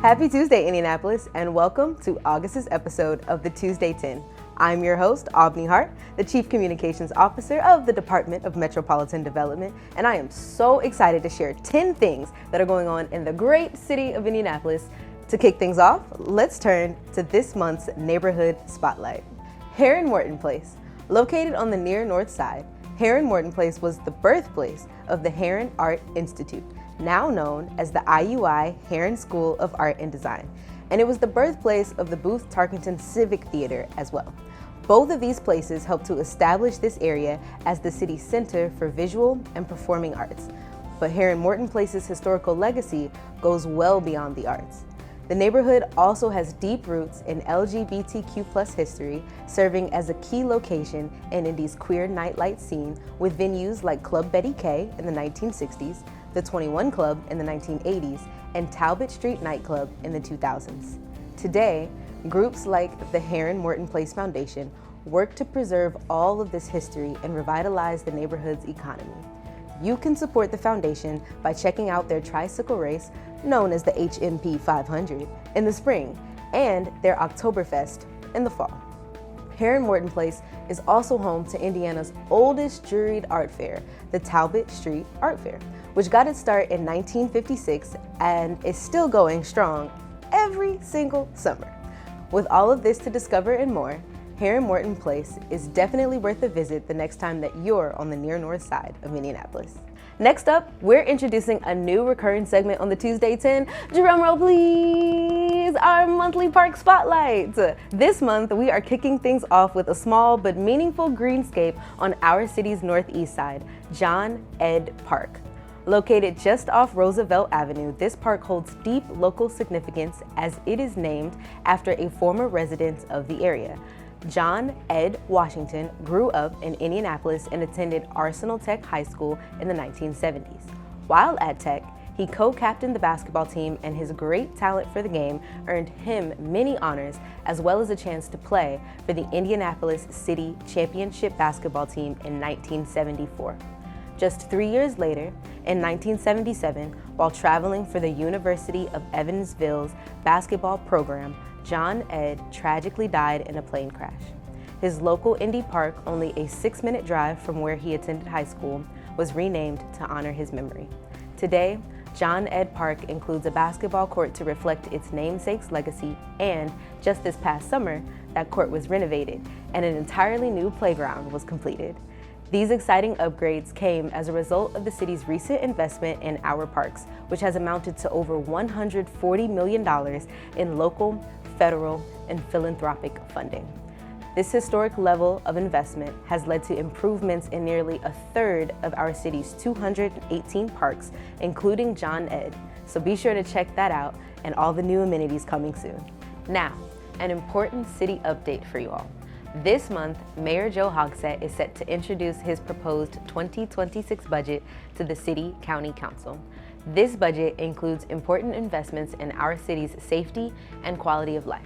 Happy Tuesday, Indianapolis, and welcome to August's episode of the Tuesday 10. I'm your host, Avni Hart, the Chief Communications Officer of the Department of Metropolitan Development, and I am so excited to share 10 things that are going on in the great city of Indianapolis. To kick things off, let's turn to this month's Neighborhood Spotlight. Heron Morton Place. Located on the near north side, Heron Morton Place was the birthplace of the Heron Art Institute, now known as the IUI Heron School of Art and Design, and it was the birthplace of the Booth Tarkington Civic Theater as well. Both of these places helped to establish this area as the city's center for visual and performing arts. But Heron Morton Place's historical legacy goes well beyond the arts. The neighborhood also has deep roots in LGBTQ+ history, serving as a key location in Indy's queer nightlight scene with venues like Club Betty K in the 1960s, the 21 Club in the 1980s, and Talbot Street Nightclub in the 2000s. Today, groups like the Heron Morton Place Foundation work to preserve all of this history and revitalize the neighborhood's economy. You can support the foundation by checking out their tricycle race, known as the HMP 500, in the spring, and their Oktoberfest in the fall. Heron Morton Place is also home to Indiana's oldest juried art fair, the Talbot Street Art Fair, which got its start in 1956 and is still going strong every single summer. With all of this to discover and more, Heron Morton Place is definitely worth a visit the next time that you're on the near north side of Indianapolis. Next up, we're introducing a new recurring segment on the Tuesday 10. Drum roll, please! Our monthly park spotlight. This month, we are kicking things off with a small but meaningful greenscape on our city's northeast side, John Ed Park. Located just off Roosevelt Avenue, this park holds deep local significance as it is named after a former resident of the area. John Ed Washington grew up in Indianapolis and attended Arsenal Tech High School in the 1970s. While at Tech, he co-captained the basketball team, and his great talent for the game earned him many honors, as well as a chance to play for the Indianapolis City Championship basketball team in 1974. Just 3 years later, in 1977, while traveling for the University of Evansville's basketball program, John Ed tragically died in a plane crash. His local Indy Park, only a 6-minute drive from where he attended high school, was renamed to honor his memory. Today, John Ed Park includes a basketball court to reflect its namesake's legacy, and just this past summer, that court was renovated and an entirely new playground was completed. These exciting upgrades came as a result of the city's recent investment in our parks, which has amounted to over $140 million in local, federal, and philanthropic funding. This historic level of investment has led to improvements in nearly a third of our city's 218 parks, including John Ed, so be sure to check that out and all the new amenities coming soon. Now, an important city update for you all. This month, Mayor Joe Hogsett is set to introduce his proposed 2026 budget to the City County Council. This budget includes important investments in our city's safety and quality of life.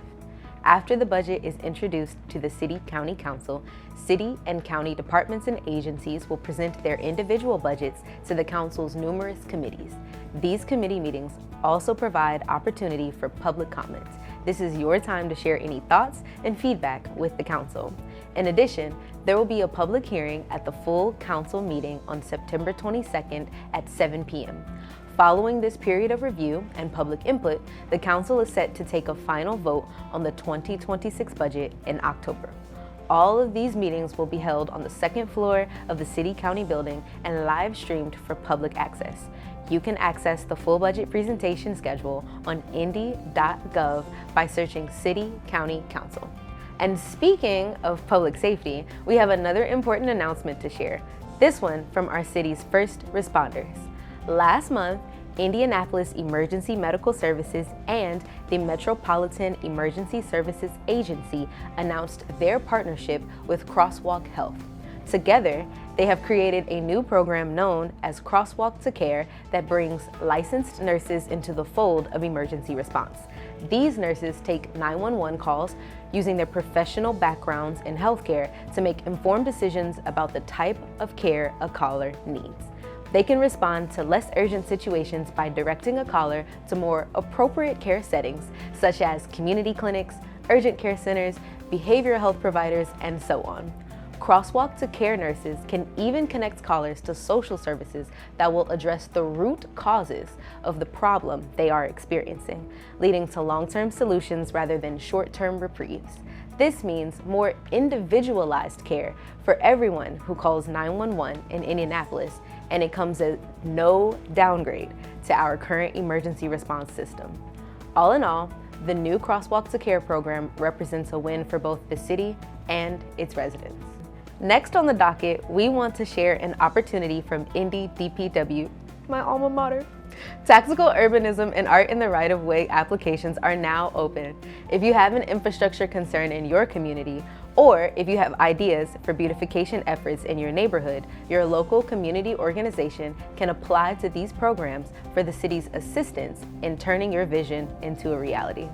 After the budget is introduced to the City County Council, city and county departments and agencies will present their individual budgets to the council's numerous committees. These committee meetings also provide opportunity for public comments. This is your time to share any thoughts and feedback with the council. In addition, there will be a public hearing at the full council meeting on September 22nd at 7 p.m. Following this period of review and public input, the council is set to take a final vote on the 2026 budget in October. All of these meetings will be held on the second floor of the City County building and live streamed for public access. You can access the full budget presentation schedule on indy.gov by searching City County Council. And speaking of public safety, we have another important announcement to share, this one from our city's first responders. Last month, Indianapolis Emergency Medical Services and the Metropolitan Emergency Services Agency announced their partnership with Crosswalk Health. Together, they have created a new program known as Crosswalk to Care that brings licensed nurses into the fold of emergency response. These nurses take 911 calls using their professional backgrounds in healthcare to make informed decisions about the type of care a caller needs. They can respond to less urgent situations by directing a caller to more appropriate care settings, such as community clinics, urgent care centers, behavioral health providers, and so on. Crosswalk to Care nurses can even connect callers to social services that will address the root causes of the problem they are experiencing, leading to long-term solutions rather than short-term reprieves. This means more individualized care for everyone who calls 911 in Indianapolis, and it comes as no downgrade to our current emergency response system. All in all, the new Crosswalk to Care program represents a win for both the city and its residents. Next on the docket, we want to share an opportunity from Indy DPW, my alma mater. Tactical urbanism and art in the right-of-way applications are now open. If you have an infrastructure concern in your community, or if you have ideas for beautification efforts in your neighborhood, your local community organization can apply to these programs for the city's assistance in turning your vision into a reality.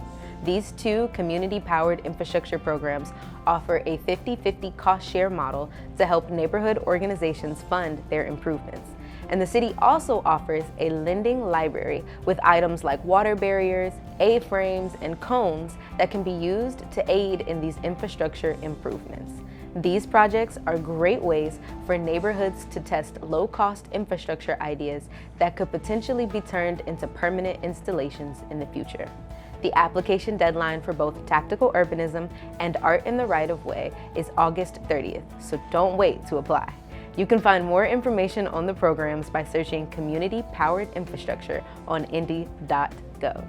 These two community-powered infrastructure programs offer a 50-50 cost share model to help neighborhood organizations fund their improvements. And the city also offers a lending library with items like water barriers, A-frames, and cones that can be used to aid in these infrastructure improvements. These projects are great ways for neighborhoods to test low-cost infrastructure ideas that could potentially be turned into permanent installations in the future. The application deadline for both tactical urbanism and art in the right-of-way is August 30th, so don't wait to apply. You can find more information on the programs by searching Community-Powered Infrastructure on indy.gov.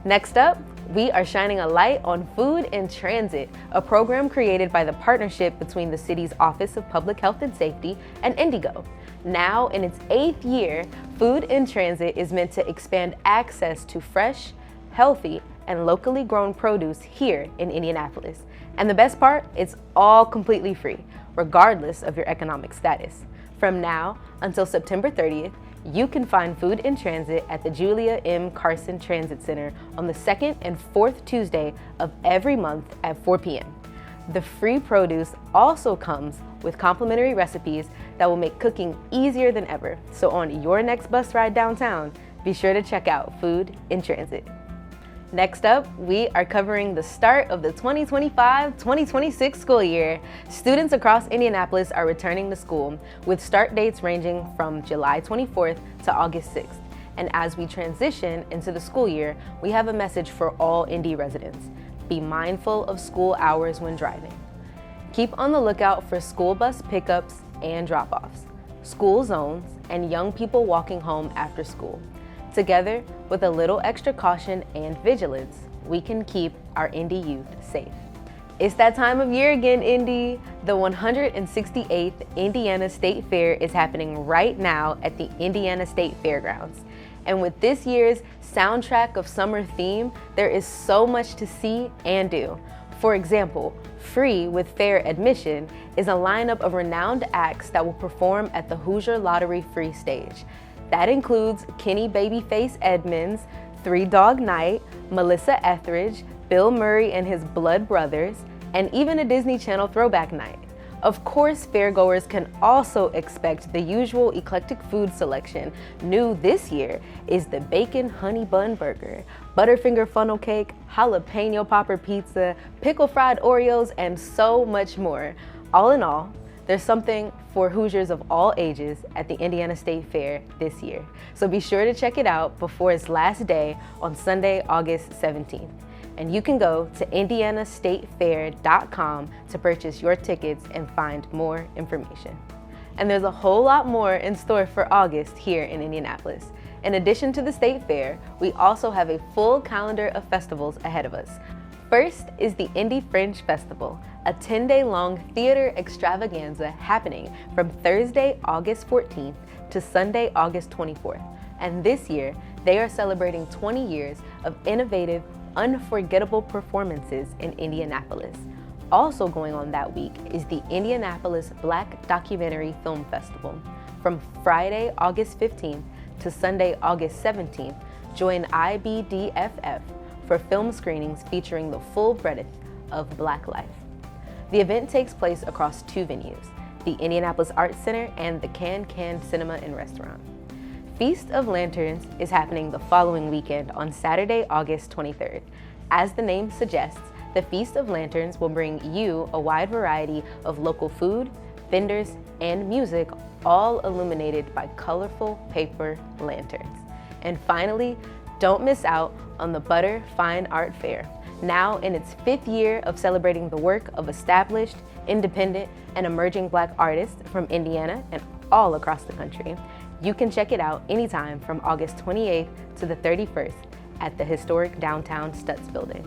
Next up, we are shining a light on Food in Transit, a program created by the partnership between the city's Office of Public Health and Safety and IndyGo. Now in its 8th year, Food in Transit is meant to expand access to fresh, healthy, and locally grown produce here in Indianapolis. And the best part, it's all completely free, regardless of your economic status. From now until September 30th, you can find Food in Transit at the Julia M. Carson Transit Center on the 2nd and 4th Tuesday of every month at 4 p.m. The free produce also comes with complimentary recipes that will make cooking easier than ever. So on your next bus ride downtown, be sure to check out Food in Transit. Next up, we are covering the start of the 2025-2026 school year. Students across Indianapolis are returning to school, with start dates ranging from July 24th to August 6th. And as we transition into the school year, we have a message for all Indy residents. Be mindful of school hours when driving. Keep on the lookout for school bus pickups and drop-offs, school zones, and young people walking home after school. Together, with a little extra caution and vigilance, we can keep our Indy youth safe. It's that time of year again, Indy. The 168th Indiana State Fair is happening right now at the Indiana State Fairgrounds. And with this year's soundtrack of summer theme, there is so much to see and do. For example, free with fair admission is a lineup of renowned acts that will perform at the Hoosier Lottery Free Stage. That includes Kenny Babyface Edmonds, Three Dog Night, Melissa Etheridge, Bill Murray and his Blood Brothers, and even a Disney Channel throwback night. Of course, fairgoers can also expect the usual eclectic food selection. New this year is the Bacon Honey Bun Burger, Butterfinger Funnel Cake, Jalapeno Popper Pizza, Pickle Fried Oreos, and so much more. All in all, there's something for Hoosiers of all ages at the Indiana State Fair this year. So be sure to check it out before its last day on Sunday, August 17th. And you can go to indianastatefair.com to purchase your tickets and find more information. And there's a whole lot more in store for August here in Indianapolis. In addition to the State Fair, we also have a full calendar of festivals ahead of us. First is the Indy Fringe Festival, a 10-day-long theater extravaganza happening from Thursday, August 14th to Sunday, August 24th. And this year, they are celebrating 20 years of innovative, unforgettable performances in Indianapolis. Also going on that week is the Indianapolis Black Documentary Film Festival. From Friday, August 15th to Sunday, August 17th, join IBDFF for film screenings featuring the full breadth of Black life. The event takes place across two venues, the Indianapolis Arts Center, and the Can Cinema and Restaurant. Feast of Lanterns is happening the following weekend on Saturday, August 23rd. As the name suggests, the Feast of Lanterns will bring you a wide variety of local food, vendors, and music, all illuminated by colorful paper lanterns. And finally, don't miss out on the Butter Fine Art Fair, now in its 5th year of celebrating the work of established, independent, and emerging Black artists from Indiana and all across the country. You can check it out anytime from August 28th to the 31st at the historic downtown Stutz building.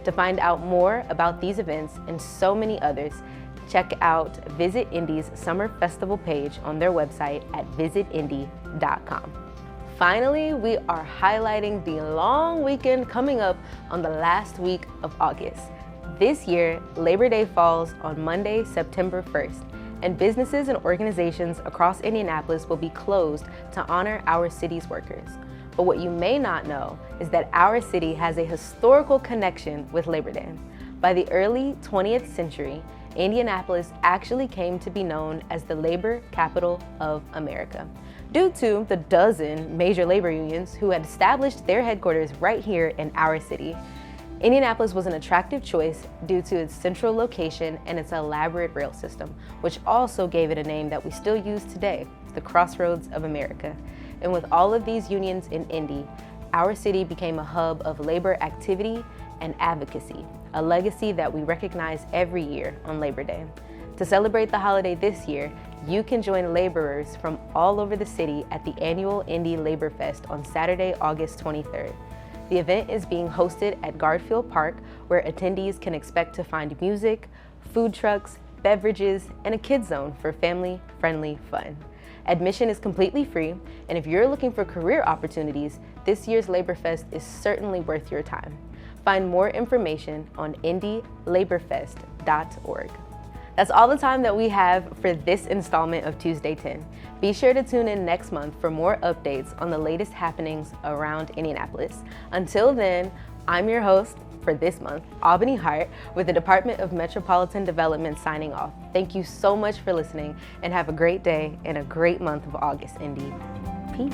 To find out more about these events and so many others, check out Visit Indy's Summer Festival page on their website at visitindy.com. Finally, we are highlighting the long weekend coming up on the last week of August. This year, Labor Day falls on Monday, September 1st, and businesses and organizations across Indianapolis will be closed to honor our city's workers. But what you may not know is that our city has a historical connection with Labor Day. By the early 20th century, Indianapolis actually came to be known as the labor capital of America, due to the dozen major labor unions who had established their headquarters right here in our city. Indianapolis was an attractive choice due to its central location and its elaborate rail system, which also gave it a name that we still use today, the Crossroads of America. And with all of these unions in Indy, our city became a hub of labor activity and advocacy, a legacy that we recognize every year on Labor Day. To celebrate the holiday this year, you can join laborers from all over the city at the annual Indy Laborfest on Saturday, August 23rd. The event is being hosted at Garfield Park, where attendees can expect to find music, food trucks, beverages, and a kids zone for family-friendly fun. Admission is completely free, and if you're looking for career opportunities, this year's Laborfest is certainly worth your time. Find more information on indylaborfest.org. That's all the time that we have for this installment of Tuesday 10. Be sure to tune in next month for more updates on the latest happenings around Indianapolis. Until then, I'm your host for this month, Albany Hart, with the Department of Metropolitan Development signing off. Thank you so much for listening, and have a great day and a great month of August, Indy. Peace.